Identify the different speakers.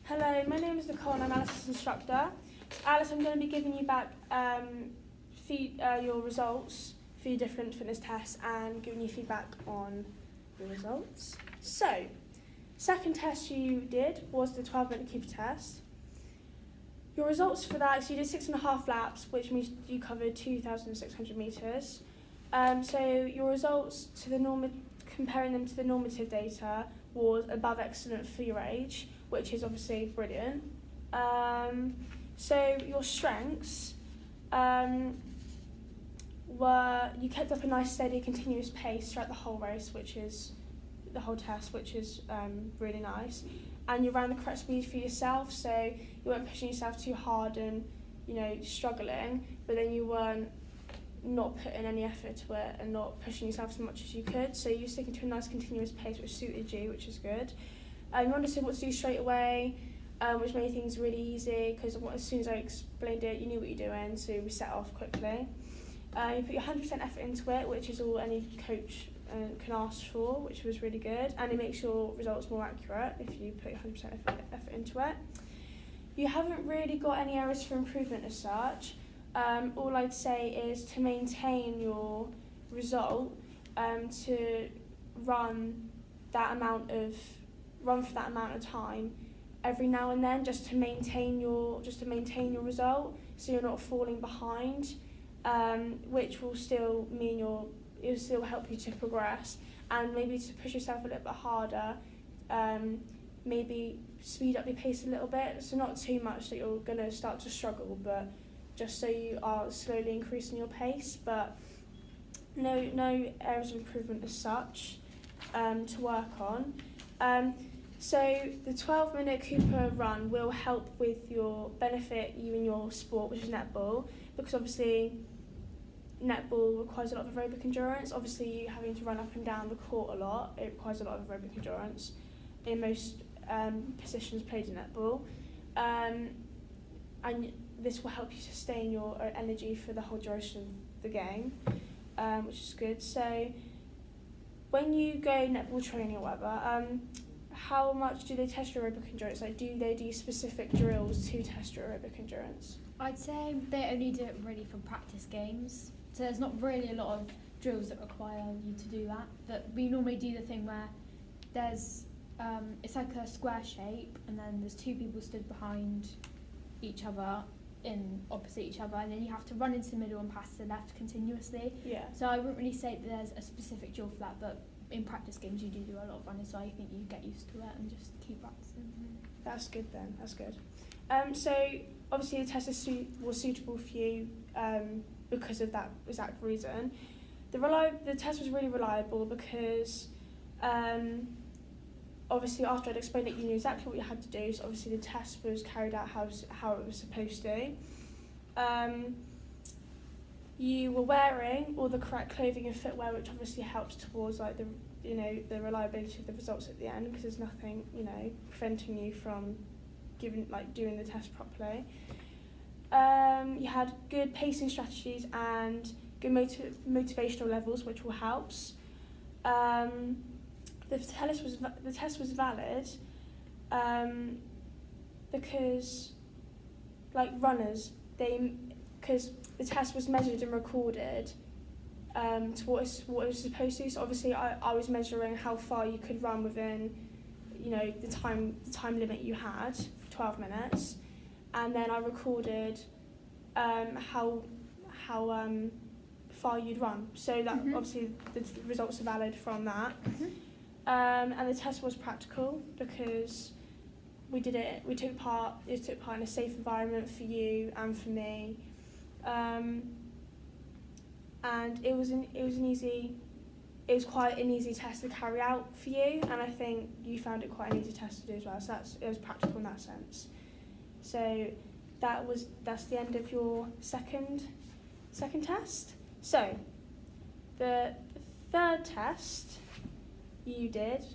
Speaker 1: Hello, my name is Nicole and I'm Alice's instructor. Alice, I'm going to be giving you back your results for your different fitness tests and giving you feedback on your results. So, second test you did was the 12-minute Cooper test. Your results for that, so you did 6.5 laps, which means you covered 2,600 metres. So your results to the comparing them to the normative data was above excellent for your age, which is obviously brilliant. So your strengths were you kept up a nice, steady, continuous pace throughout the whole race, which is the whole test, which is really nice. And you ran the correct speed for yourself, so you weren't pushing yourself too hard and struggling, but then you weren't not putting any effort to it and not pushing yourself as much as you could. So you're sticking to a nice continuous pace, which suited you, which is good. You understood what to do straight away, which made things really easy because as soon as I explained it, you knew what you're doing, so we set off quickly. You put your 100% effort into it, which is all any coach can ask for, which was really good, and it makes your results more accurate if you put your 100% effort into it. You haven't really got any areas for improvement as such. All I'd say is to maintain your result, to run for that amount of time every now and then, just to maintain your result, so you're not falling behind, which will still mean it'll still help you to progress, and maybe to push yourself a little bit harder, maybe speed up your pace a little bit, so not too much that you're going to start to struggle, but just so you are slowly increasing your pace, but no areas of improvement as such to work on. So the 12-minute Cooper run will help with benefit you in your sport, which is netball, because obviously netball requires a lot of aerobic endurance. Obviously, you having to run up and down the court a lot, it requires a lot of aerobic endurance in most positions played in netball. And this will help you sustain your energy for the whole duration of the game, which is good. So when you go netball training or whatever, how much do they test your aerobic endurance? Like, do they do specific drills to test your aerobic endurance?
Speaker 2: I'd say they only do it really for practice games. So there's not really a lot of drills that require you to do that. But we normally do the thing where there's it's like a square shape, and then there's two people stood behind each other opposite each other, and then you have to run into the middle and pass to the left continuously.
Speaker 1: Yeah.
Speaker 2: So I wouldn't really say that there's a specific drill for that, but in practice games you do a lot of running, so I think you get used to it and just keep practicing.
Speaker 1: That's good then, that's good. So obviously the test was suitable for you because of that exact reason. The test was really reliable because obviously after I'd explained it, you knew exactly what you had to do, so obviously the test was carried out how it was supposed to. You were wearing all the correct clothing and footwear, which obviously helps towards like the reliability of the results at the end, because there's nothing preventing you from doing the test properly. You had good pacing strategies and good motivational levels, which all helps. The test was valid because runners, because the test was measured and recorded to what it was supposed to. So obviously I was measuring how far you could run within the time limit you had for 12 minutes, and then I recorded how far you'd run, so that obviously the results are valid from that. And the test was practical because it took part in a safe environment for you and for me, and it was quite an easy test to carry out for you, and I think you found it quite an easy test to do as well, so it was practical in that sense. So that's the end of your second test. So the third test you did